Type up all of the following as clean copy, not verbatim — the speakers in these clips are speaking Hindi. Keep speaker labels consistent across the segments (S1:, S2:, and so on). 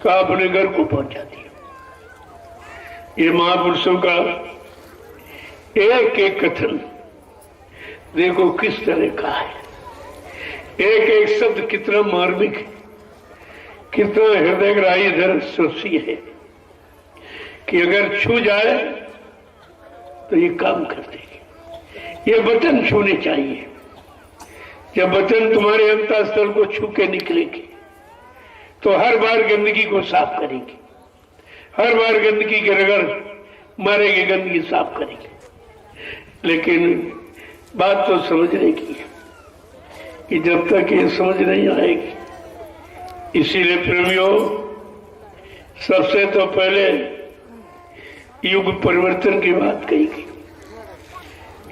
S1: का अपने घर को पहुंचा दिया। ये महापुरुषों का एक एक कथन देखो किस तरह का है, एक एक शब्द कितना मार्मिक है, कितना हृदयग्राही दृश्य है कि अगर छू जाए तो ये काम कर देगी। ये वचन छूने चाहिए। जब वचन तुम्हारे अंतःस्थल को छू के निकलेगी तो हर बार गंदगी को साफ करेगी, हर बार गंदगी के रगड़ मारेगी, गंदगी साफ करेगी। लेकिन बात तो समझने की है कि जब तक ये समझ नहीं आएगी, इसीलिए प्रेमियों सबसे तो पहले युग परिवर्तन की बात कही गई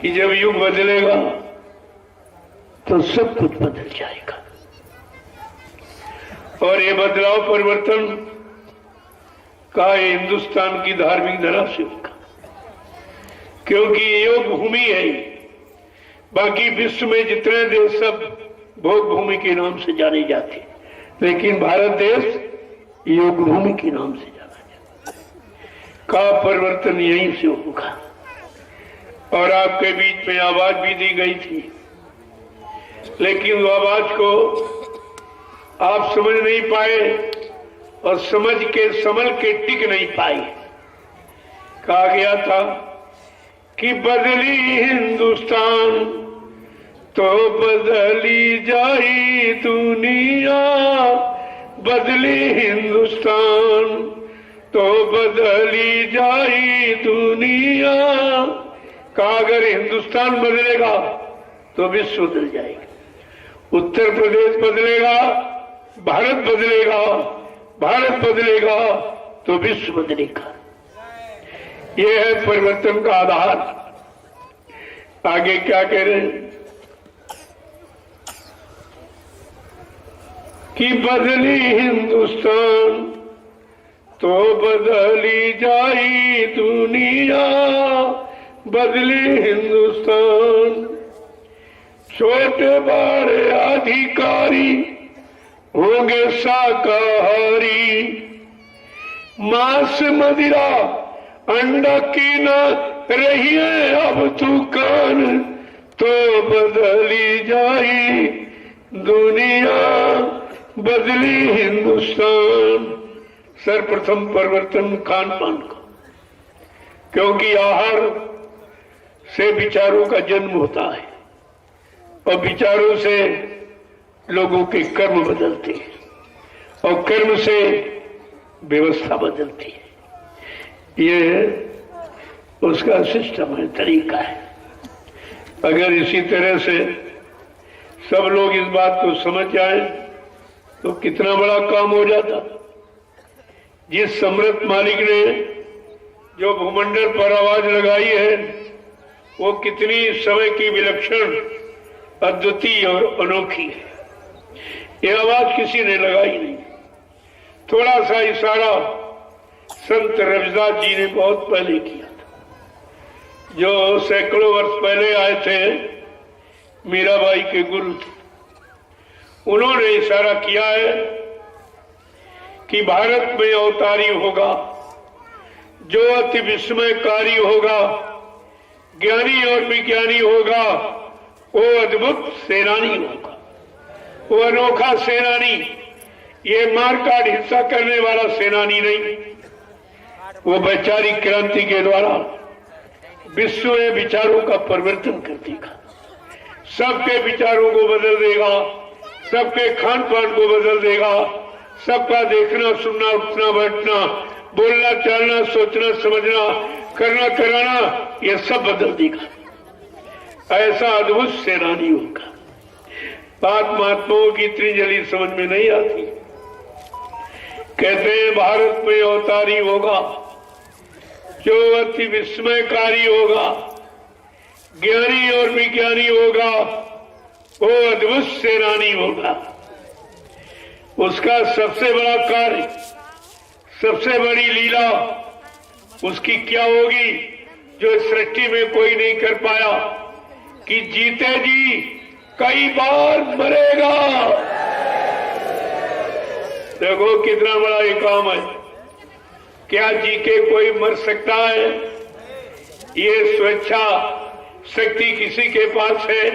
S1: कि जब युग बदलेगा तो सब कुछ बदल जाएगा। और ये बदलाव परिवर्तन का हिंदुस्तान की धार्मिक धरा से होगा, क्योंकि योग भूमि है। बाकी विश्व में जितने देश सब भोग भूमि के नाम से जाने जाते, लेकिन भारत देश योग भूमि के नाम से जाना जाता का परिवर्तन यहीं से होगा। और आपके बीच में आवाज भी दी गई थी, लेकिन वो आवाज को आप समझ नहीं पाए और समझ के संभल के टिक नहीं पाए। कहा गया था कि बदली हिंदुस्तान तो बदली जाई दुनिया, बदली हिंदुस्तान तो बदली जाई दुनिया। कहा अगर हिंदुस्तान बदलेगा तो विश्व बदल जाएगा, उत्तर प्रदेश बदलेगा, भारत बदलेगा, भारत बदलेगा तो विश्व बदलेगा। यह है परिवर्तन का आधार। आगे क्या कह रहे हैं कि बदली हिंदुस्तान तो बदली जाई दुनिया, बदली हिंदुस्तान। छोटे बड़े अधिकारी होंगे शाकाहारी, मांस मदिरा अंडा की न रही है अब दुकान, तो बदली जाई दुनिया, बदली हिंदुस्तान। सर्वप्रथम परिवर्तन खान पान का, क्योंकि आहार से विचारों का जन्म होता है और विचारों से लोगों के कर्म बदलते हैं और कर्म से व्यवस्था बदलती है। ये उसका सिस्टम है, तरीका है। अगर इसी तरह से सब लोग इस बात को समझ जाए तो कितना बड़ा काम हो जाता। जिस सम्राट मालिक ने जो भूमंडल पर आवाज लगाई है वो कितनी समय की विलक्षण, अद्वितीय और अनोखी है। यह आवाज किसी ने लगाई नहीं। थोड़ा सा इशारा संत रविदास जी ने बहुत पहले किया था, जो सैकड़ों वर्ष पहले आए थे, मीराबाई के गुरु थे। उन्होंने इशारा किया है कि भारत में अवतारी होगा जो अति विस्मयकारी होगा, ज्ञानी और विज्ञानी होगा, वो अद्भुत सेनानी होगा, वो अनोखा सेनानी। ये मारकाट हिंसा करने वाला सेनानी नहीं, वो वैचारिक क्रांति के द्वारा विश्व में विचारों का परिवर्तन कर देगा, सबके विचारों को बदल देगा, सबके खान पान को बदल देगा, सबका देखना सुनना उठना बैठना बोलना चालना सोचना समझना करना कराना ये सब बदल देगा। ऐसा अद्भुत सेनानी होगा। बात महात्माओं की इतनी जल्दी समझ में नहीं आती। कहते हैं भारत में अवतारी होगा जो अति विस्मयकारी होगा, ज्ञानी और विज्ञानी होगा, वो अद्भुत सेनानी होगा। उसका सबसे बड़ा कार्य, सबसे बड़ी लीला उसकी क्या होगी जो सृष्टि में कोई नहीं कर पाया, कि जीते जी कई बार मरेगा, देखो कितना बड़ा ये काम है। क्या जी के कोई मर सकता है? ये स्वेच्छा शक्ति किसी के पास है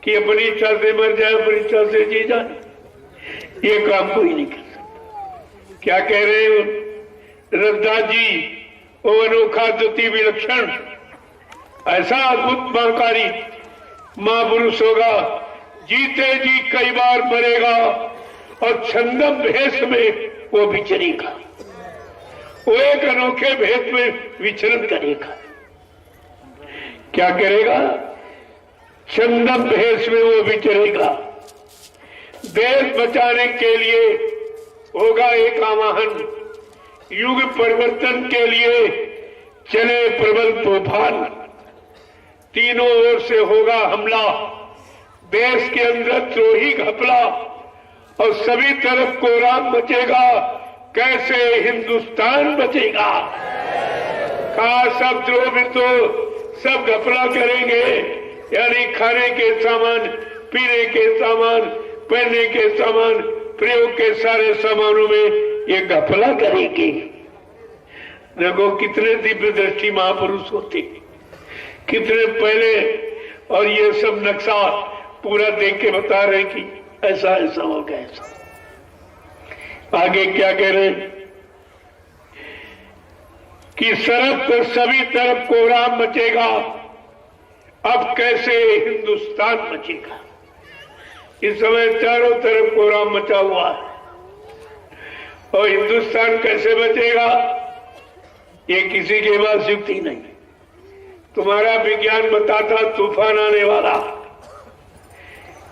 S1: कि अपनी इच्छा से मर जाए, अपनी इच्छा से जी जाए? ये काम कोई नहीं कर सकता। क्या कह रहे हो रविदास जी? वो अनोखा द्वितीय विलक्षण ऐसा अद्भुत महाकारी महापुरुष होगा, जीते जी कई बार मरेगा और छंदम भेष में वो विचरेगा। वो एक अनोखे भेष में विचरण करेगा। क्या करेगा? छंदम भेष में वो विचरेगा। देश बचाने के लिए होगा एक आवाहन, युग परिवर्तन के लिए चले प्रबल तूफान। तीनों ओर से होगा हमला, देश के अंदर द्रोही घपला और सभी तरफ कोहराम मचेगा। कैसे हिंदुस्तान बचेगा? कहा सब द्रोह तो सब घपला करेंगे, यानी खाने के सामान, पीने के सामान, पहनने के सामान, प्रयोग के सारे सामानों में ये घपला करेंगे। देखो कितने दिव्य दृष्टि महापुरुष होते, कितने पहले, और ये सब नक्शा पूरा देख के बता रहे कि ऐसा ऐसा होगा। ऐसा आगे क्या कह रहे कि सरहद पर सभी तरफ कोहराम मचेगा, अब कैसे हिंदुस्तान बचेगा? इस समय चारों तरफ कोहराम मचा हुआ है और हिंदुस्तान कैसे बचेगा? ये किसी के पास युक्ति नहीं। तुम्हारा विज्ञान बताता तूफान आने वाला,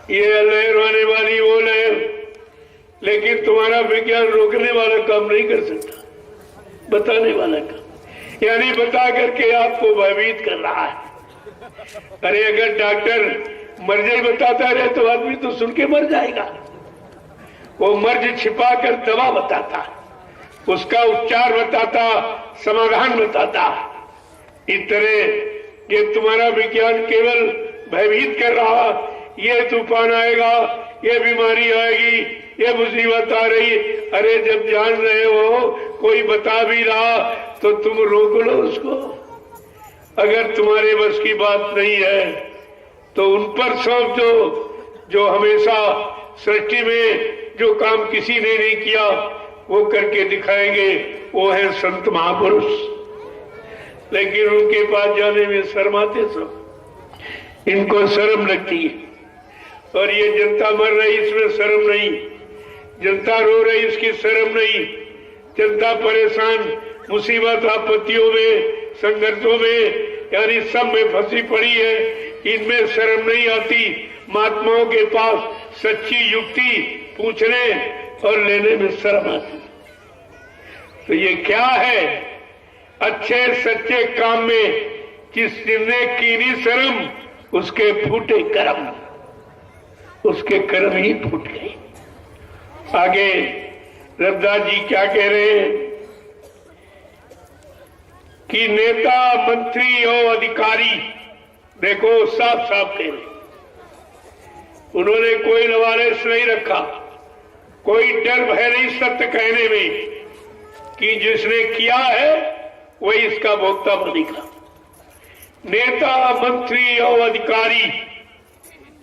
S1: ये लहर आने वाली, वो लहर, लेकिन तुम्हारा विज्ञान रोकने वाला काम नहीं कर सकता, बताने वाला काम, यानी बता करके आपको भयभीत कर रहा है। अरे अगर डॉक्टर मर्ज बताता रहे तो आदमी तो सुन के मर जाएगा। वो मर्ज छिपा कर दवा बताता, उसका उपचार बताता, समाधान बताता। इस तरह ये तुम्हारा विज्ञान केवल भयभीत कर रहा, ये तूफान आएगा, ये बीमारी आएगी, ये मुसीबत आ रही। अरे जब जान रहे हो, कोई बता भी रहा तो तुम रोक लो उसको। अगर तुम्हारे बस की बात नहीं है तो उन पर सौंप दो जो हमेशा सृष्टि में जो काम किसी ने नहीं किया वो करके दिखाएंगे, वो है संत महापुरुष। लेकिन उनके पास जाने में शर्माते सब, इनको शर्म लगती है। और ये जनता मर रही, इसमें शर्म नहीं, जनता रो रही, इसकी शर्म नहीं, जनता परेशान, मुसीबत आपत्तियों में, संघर्षों में, यानी सब में फंसी पड़ी है, इनमें शर्म नहीं आती। महात्माओं के पास सच्ची युक्ति पूछने और लेने में शर्म आती। तो ये क्या है? अच्छे सच्चे काम में जिसने कीनी शर्म, उसके फूटे कर्म, उसके कर्म ही फूट गए। आगे रविदास जी क्या कह रहे हैं कि नेता, मंत्री और अधिकारी, देखो साफ साफ कह रहे, उन्होंने कोई लवारिस नहीं रखा, कोई डर भय नहीं सत्य कहने में कि जिसने किया है वही इसका भोक्ता बनेगा। नेता, मंत्री और अधिकारी,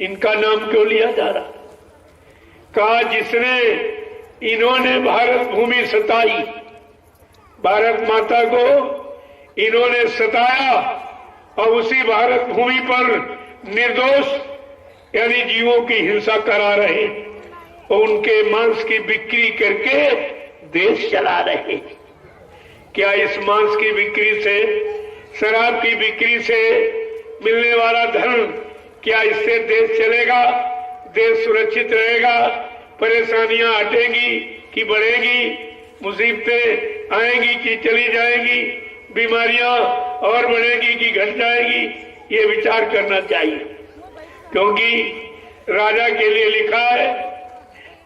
S1: इनका नाम क्यों लिया जा रहा? कहा जिसने, इन्होंने भारत भूमि सताई, भारत माता को इन्होंने सताया और उसी भारत भूमि पर निर्दोष यानी जीवों की हिंसा करा रहे और उनके मांस की बिक्री करके देश चला रहे। क्या इस मांस की बिक्री से, शराब की बिक्री से मिलने वाला धन, क्या इससे देश चलेगा? देश सुरक्षित रहेगा? परेशानियां हटेंगी कि बढ़ेगी? मुसीबतें आएंगी कि चली जाएंगी? बीमारियां और बढ़ेगी कि घट जाएगी? ये विचार करना चाहिए, क्योंकि राजा के लिए लिखा है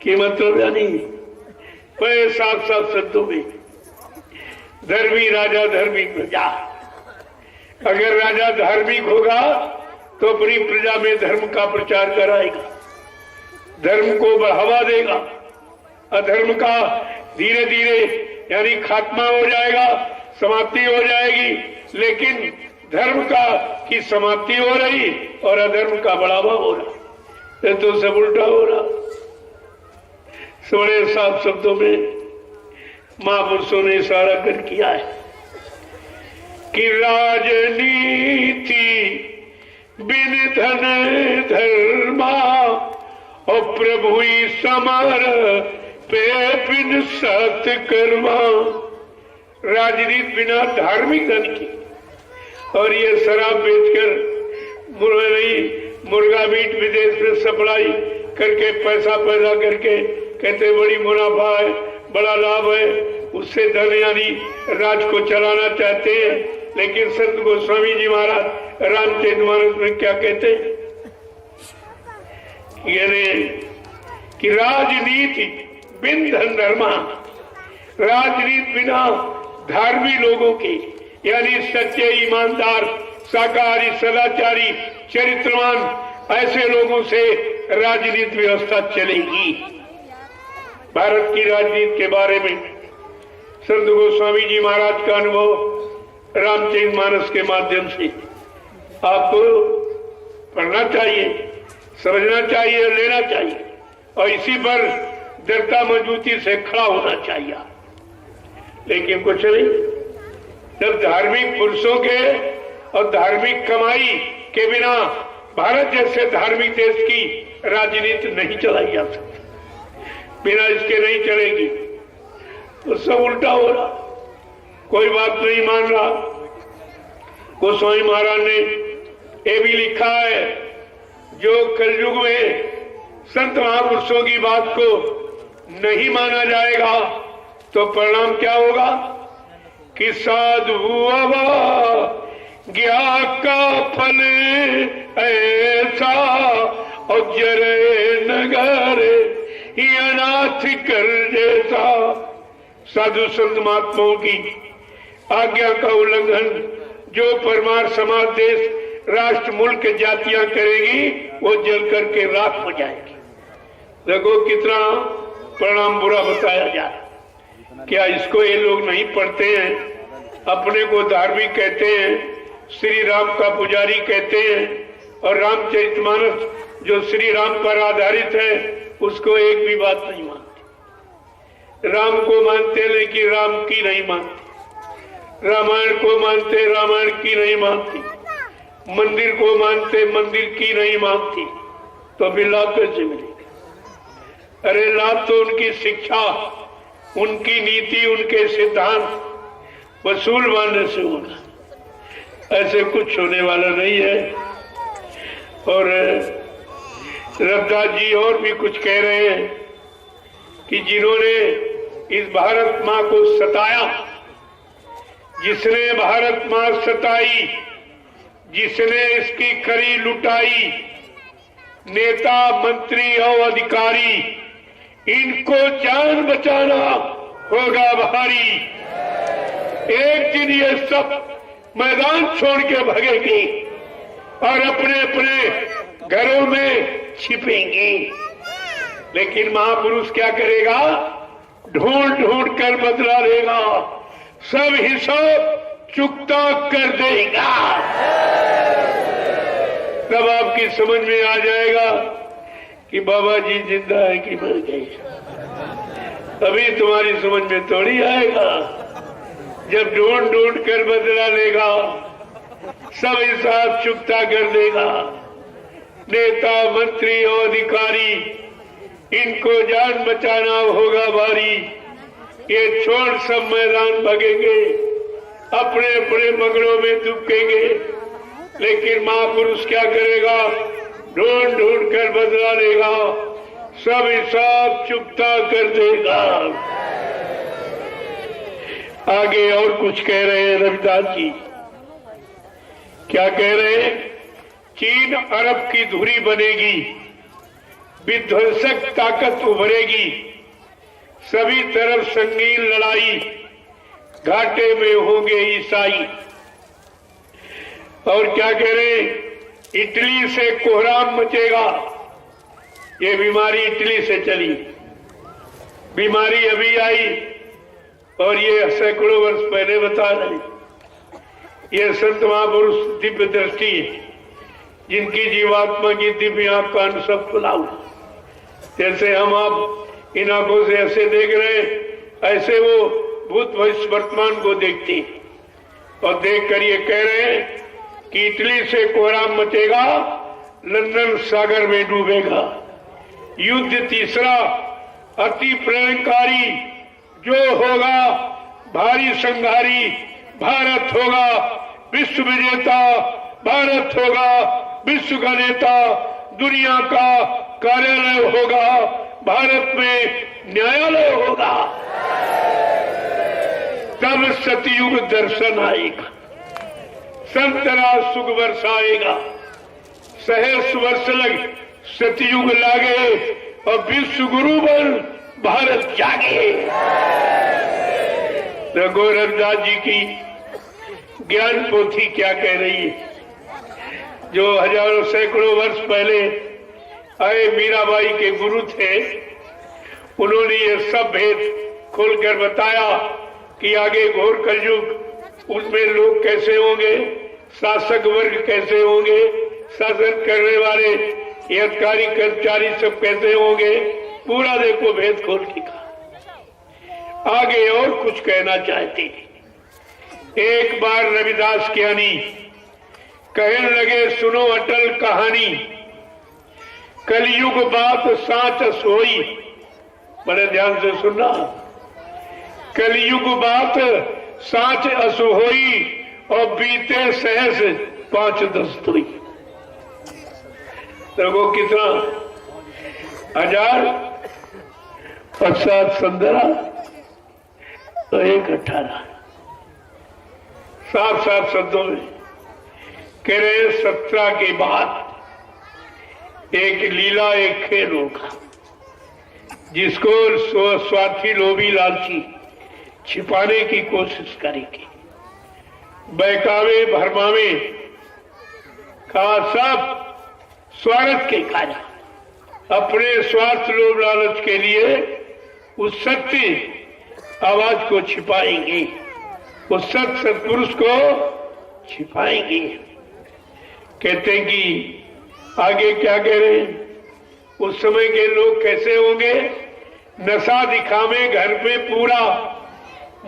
S1: कि मतलब यानी बड़े साफ साफ शब्दों में, धर्मी राजा धर्मी प्रजा। अगर राजा धार्मिक होगा तो अपनी प्रजा में धर्म का प्रचार कराएगा, धर्म को बढ़ावा देगा, अधर्म का धीरे धीरे यानी खात्मा हो जाएगा, समाप्ति हो जाएगी, लेकिन धर्म का की समाप्ति हो रही और अधर्म का बढ़ावा हो रहा। ये तो सब उल्टा हो रहा। बड़े साफ शब्दों में महापुरुषों ने इशारा कर किया है कि राजनीति बिन धन धर्मा और प्रभु समर पे बिन सत्कर्मा। राजनीति बिना धार्मिक धन की, और ये शराब बेचकर मुर्गा मीट विदेश में सप्लाई करके पैसा पैदा करके कहते बड़ी मुनाफा है, बड़ा लाभ है, उससे धन यानी राज को चलाना चाहते हैं। लेकिन संत गोस्वामी जी महाराज रामचरितमानस में क्या कहते हैं? यानी कि राजनीति बिन धन धर्मा, राजनीति बिना धार्मिक लोगों के यानी सच्चे ईमानदार शाकाहारी सदाचारी चरित्रवान ऐसे लोगों से राजनीति व्यवस्था चलेगी। भारत की राजनीति के बारे में संत गोस्वामी जी महाराज का अनुभव रामचरितमानस के माध्यम से आपको पढ़ना चाहिए, समझना चाहिए और लेना चाहिए, और इसी पर दृढ़ता मजबूती से खड़ा होना चाहिए। लेकिन कुछ नहीं, जब धार्मिक पुरुषों के और धार्मिक कमाई के बिना भारत जैसे धार्मिक देश की राजनीति नहीं चलाई जा सकती, बिना इसके नहीं चलेगी। तो सब उल्टा हो रहा, कोई बात नहीं मान रहा। गोस्वामी महाराज ने ये भी लिखा है, जो कलयुग में संत महापुरुषों की बात को नहीं माना जाएगा तो परिणाम क्या होगा कि साधु ज्ञा का फल ऐसा और जरे नगर अनाथ कर जैसा। साधु संत महात्माओं की आज्ञा का उल्लंघन जो परमार समाज देश राष्ट्र मुल्क जातियां करेगी वो जल करके राख हो जाएगी। देखो कितना परिणाम बुरा बताया जा रहा। क्या इसको ये लोग नहीं पढ़ते हैं? अपने को धार्मिक कहते हैं, श्री राम का पुजारी कहते हैं, और रामचरितमानस जो श्री राम पर आधारित है उसको एक भी बात नहीं मानते। राम को मानते लेकिन राम की नहीं मानते, रामायण को मानते रामायण की नहीं मानती, मंदिर को मानते मंदिर की नहीं मानती। तो अभी लाभ कैसे मिलेगा? अरे लाभ तो उनकी शिक्षा, उनकी नीति, उनके सिद्धांत वसूल मानने से होगा। ऐसे कुछ होने वाला नहीं है। और रविदास जी और भी कुछ कह रहे हैं कि जिन्होंने इस भारत माँ को सताया, जिसने भारत माँ सताई, जिसने इसकी खरी लुटाई, नेता मंत्री और अधिकारी, इनको जान बचाना होगा भारी। एक दिन ये सब मैदान छोड़ के भागेंगे और अपने अपने घरों में छिपेंगे। लेकिन महापुरुष क्या करेगा? ढूंढ ढूंढ कर बदला लेगा, सब हिसाब चुकता कर देगा। तब आपकी समझ में आ जाएगा कि बाबा जी जिंदा है कि मर गए। अभी तुम्हारी समझ में थोड़ी आएगा। जब ढूंढ ढूंढ कर बदला लेगा, सब हिसाब चुकता कर देगा। नेता मंत्री और अधिकारी, इनको जान बचाना होगा भारी। ये छोड़ सब मैदान भागेंगे, अपने अपने मंगलों में दुबकेंगे। लेकिन महापुरुष क्या करेगा? ढूंढ ढूंढ कर बदला लेगा, सब हिसाब चुकता कर देगा। आगे और कुछ कह रहे हैं रविदास जी। क्या कह रहे हैं? चीन अरब की धुरी बनेगी, विध्वंसक ताकत उभरेगी, सभी तरफ संगीन लड़ाई, घाटे में होंगे ईसाई। और क्या कह रहे हैं? इटली से कोहराम मचेगा। ये बीमारी इटली से चली, बीमारी अभी आई और ये सैकड़ों वर्ष पहले बता रहे। ये संत महापुरुष दिव्य दृष्टि है, जिनकी जीवात्मा की दिव्य आंख कान सब खुला हुआ। जैसे हम आप इन आंखों से ऐसे देख रहे हैं, ऐसे वो भूत भविष्य वर्तमान को देखते हैं और देखकर ये कह रहे हैं कि इटली से कोहराम मचेगा, लंदन सागर में डूबेगा। युद्ध तीसरा अति प्रलयकारी जो होगा, भारी संहारी भारत होगा, विश्व विजेता भारत होगा, विश्व का नेता, दुनिया का कार्यालय होगा, भारत में न्यायालय होगा। तब सतयुग दर्शन आएगा, संतरा सुख वर्ष आएगा, सहस्र वर्ष लग सतयुग लागे और विश्व गुरु बन भारत जागे। रघुवरदास जी की ज्ञान पोथी क्या कह रही है? जो हजारों सैकड़ों वर्ष पहले आए मीराबाई के गुरु थे, उन्होंने ये सब भेद खोलकर बताया कि आगे घोर कलयुग, उसमें लोग कैसे होंगे, शासक वर्ग कैसे होंगे, शासन करने वाले ये अधिकारी कर्मचारी सब कैसे होंगे, पूरा देखो भेद खोल के कहा। आगे और कुछ कहना चाहते हैं। एक बार रविदास ज्ञानी कहने लगे, सुनो अटल कहानी, कलयुग बात साच सोई। बड़े ध्यान से सुनना, कलयुग बात साच असोई और बीते सहस 5-10 हुई। देखो कितना 1000 और 7-15 तो 1-18 साफ साफ शब्दों में कह रहे 17 के बाद एक लीला, एक खेल होगा जिसको स्वार्थी लोभी लालची छिपाने की कोशिश करेंगे। बहकावे भरमावे का सब स्वार्थ के कारण अपने स्वार्थ लोभ लालच के लिए उस सत्य आवाज को छिपाएंगे, उस सत्य सत्पुरुष को छिपाएंगे। कहते हैं कि आगे क्या कह रहे हैं, उस समय के लोग कैसे होंगे, नशा दिखावे घर पे पूरा,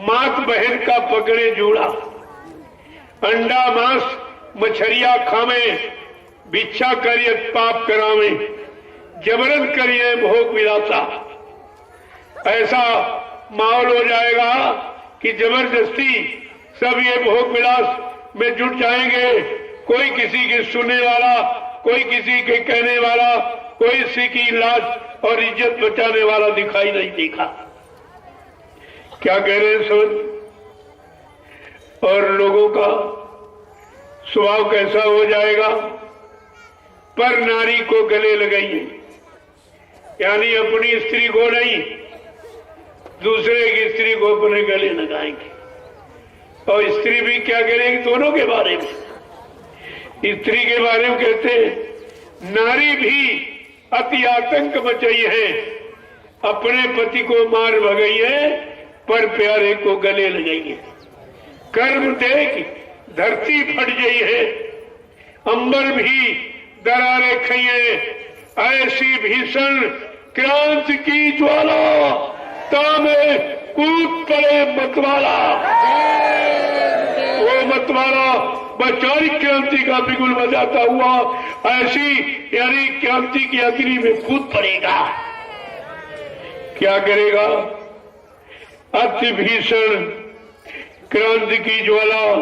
S1: मात बहन का पकड़े जूड़ा, अंडा मांस मछरिया खावे, भिक्षा करिए पाप करावे, जबरन करिए भोग विलासा। ऐसा माहौल हो जाएगा कि जबरदस्ती सब ये भोग विलास में जुट जाएंगे। कोई किसी की सुनने वाला, कोई किसी के कहने वाला, कोई किसी की लाज और इज्जत बचाने वाला दिखाई नहीं देखा। क्या कह रहे हैं समझ? और लोगों का स्वभाव कैसा हो जाएगा, पर नारी को गले लगाइए, यानी अपनी स्त्री को नहीं, दूसरे की स्त्री को अपने गले लगाएंगे। और स्त्री भी क्या करेगी, दोनों के बारे में। स्त्री के बारे में कहते हैं, नारी भी अति आतंक मचाई है, अपने पति को मार भगाई है, पर प्यारे को गले लगाई है। कर्म देख धरती फट गई है, अंबर भी दरारे खाइए, ऐसी भीषण क्रांति की ज्वाला, तामे कूद पड़े मतवाला। वो मतवाला बचारी क्रांति का बिगुल बजाता हुआ ऐसी यानी क्रांति की अग्नि में कूद पड़ेगा। क्या करेगा? अति भीषण क्रांति की ज्वाला,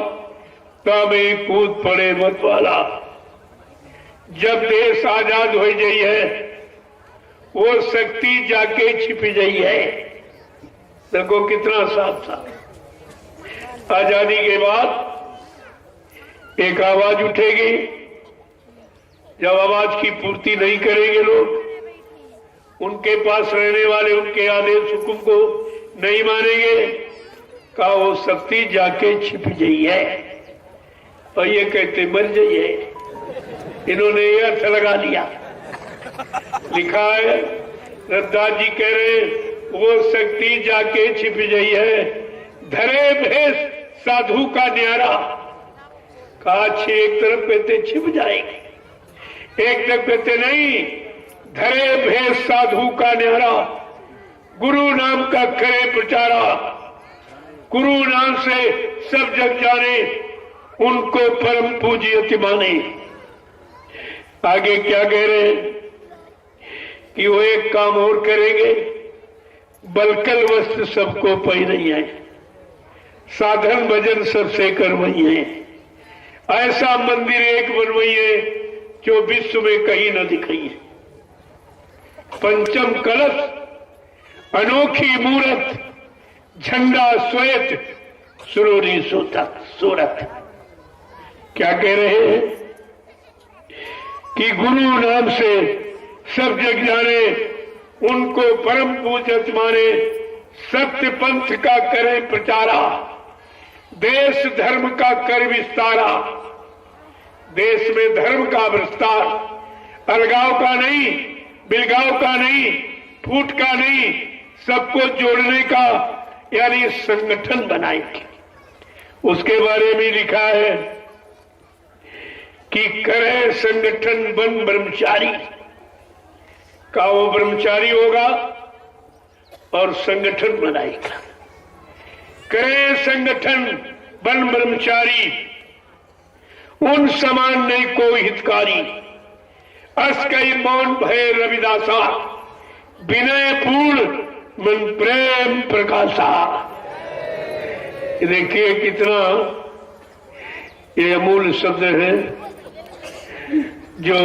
S1: तामे कूद पड़े मतवाला। जब देश आजाद हो गई है, वो शक्ति जाके छिप गई है। देखो कितना साफ साफ। आजादी के बाद एक आवाज उठेगी, जब आवाज की पूर्ति नहीं करेंगे लोग, उनके पास रहने वाले उनके आदेश हुक्म को नहीं मानेंगे, का वो शक्ति जाके छिप गई है। और ये कहते मर गई है। इन्होंने ये अर्थ लगा लिया। लिखा है, रविदास जी कह रहे वो शक्ति जाके छिप गई है धरे भेष साधु का न्यारा। काश एक तरफ कहते छिप जाएगी, एक तरफ कहते नहीं, धरे भेष साधु का न्यारा, गुरु नाम का करे प्रचारा, गुरु नाम से सब जग जाने, उनको परम पूज्य माने। आगे क्या कह रहे हैं कि वो एक काम और करेंगे, बलकल वस्त्र सबको पहनाई है, साधन भजन सबसे करवाई है, ऐसा मंदिर एक बनवाई है जो विश्व में कहीं न दिखाई है। पंचम कलश, अनोखी मूरत, झंडा श्वेत, सुरोरी सूरत। क्या कह रहे हैं कि गुरु नाम से सब जग जाने, उनको परम पूज्य माने, सत्य पंथ का करे प्रचारा, देश धर्म का कर विस्तारा। देश में धर्म का विस्तार, अलगाव का नहीं, बिलगाव का नहीं, फूट का नहीं, सबको जोड़ने का यानी संगठन बनाएंगे। उसके बारे में लिखा है कि करे संगठन बन ब्रह्मचारी का, वो ब्रह्मचारी होगा और संगठन बनाएगा। करे संगठन बन ब्रह्मचारी, उन समान नहीं कोई हितकारी, अस कई मौन भय रविदासा, विनय पूर्ण मन प्रेम प्रकाशा। देखिए कितना ये अमूल शब्द है जो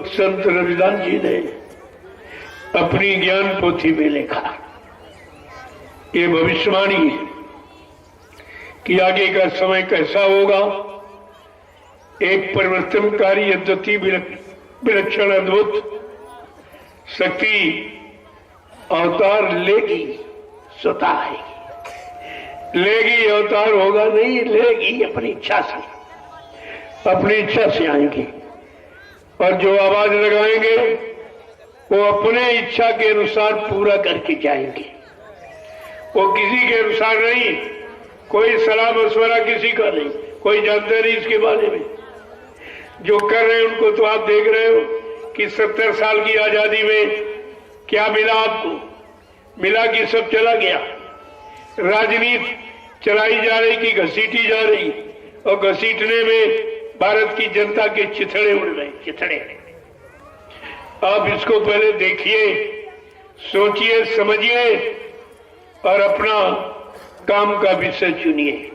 S1: संत रविदास जी ने अपनी ज्ञान पोथी में लिखा। ये भविष्यवाणी है कि आगे का समय कैसा होगा। एक परिवर्तनकारी अद्वितीय विलक्षण अद्भुत शक्ति अवतार लेगी, स्वतः आएगी। लेगी अवतार होगा नहीं, लेगी अपनी इच्छा से, अपनी इच्छा से आएंगे। और जो आवाज लगाएंगे वो अपने इच्छा के अनुसार पूरा करके जाएंगे। वो किसी के अनुसार नहीं, कोई सलाह मशवरा किसी का नहीं, कोई जानता नहीं इसके बारे में। जो कर रहे हैं उनको तो आप देख रहे हो कि 70 साल की आजादी में क्या मिला आपको? मिला कि सब चला गया। राजनीति चलाई जा रही कि घसीटी जा रही, और घसीटने में भारत की जनता के चिथड़े उड़ रहे, चिथड़े। आप इसको पहले देखिए, सोचिए, समझिए और अपना काम का विषय चुनिए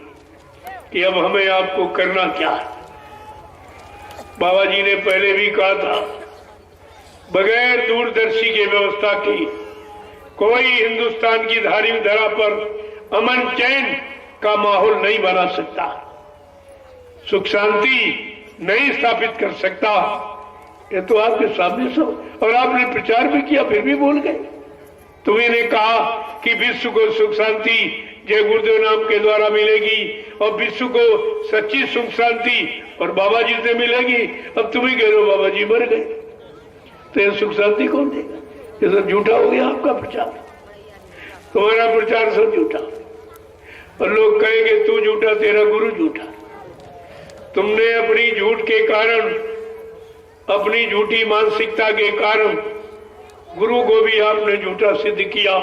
S1: कि अब हमें आपको करना क्या है। बाबा जी ने पहले भी कहा था, बगैर दूरदर्शी के व्यवस्था की कोई हिंदुस्तान की धार्मिक धरा पर अमन चैन का माहौल नहीं बना सकता, सुख शांति नहीं स्थापित कर सकता। ये तो आपके सामने सब, और आपने प्रचार भी किया फिर भी बोल गए। तुम्ही ने कहा कि विश्व को सुख शांति जय गुरुदेव नाम के द्वारा मिलेगी, और विश्व को सच्ची सुख शांति और बाबा जी से मिलेगी। अब तुम्ही कह रहे हो बाबा जी मर गए, तो ये सुख शांति कौन देगा? ये सब झूठा हो गया आपका प्रचार, तुम्हारा प्रचार सब झूठा। और लोग कहेंगे तू झूठा, तेरा गुरु झूठा। तुमने अपनी झूठ के कारण, अपनी झूठी मानसिकता के कारण गुरु को भी आपने झूठा सिद्ध किया।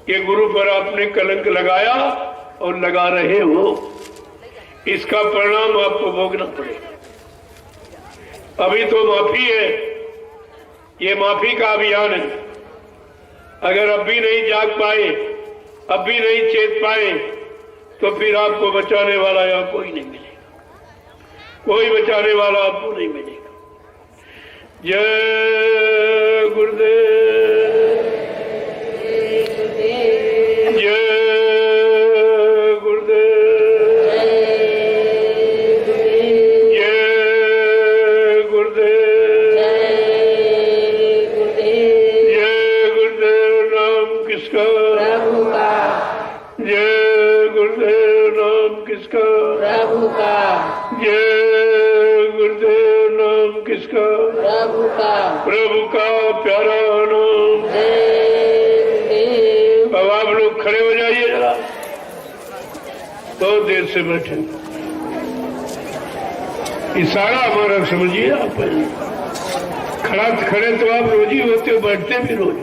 S1: ये गुरु पर आपने कलंक लगाया और लगा रहे हो। इसका परिणाम आपको भोगना पड़ेगा। अभी तो माफी है, ये माफी का अभियान है। अगर अब भी नहीं जाग पाए, अब भी नहीं चेत पाए, तो फिर आपको बचाने वाला यहाँ कोई नहीं मिलेगा, कोई बचाने वाला आपको नहीं मिलेगा। जय गुरुदेव, जय गुरुदेव, जय गुरुदेव, जय गुरुदेव। नाम किसका? प्रभु का। जय गुरुदेव। नाम किसका? प्रभु का। जय गुरुदेव। नाम किसका? प्रभु का। प्रभु का प्यारा नाम। जय गुरुदेव। बहुत देर से बैठे, इशारा हमारा समझिए आप। खड़े तो आप रोज ही होते हो, बैठते भी रोज।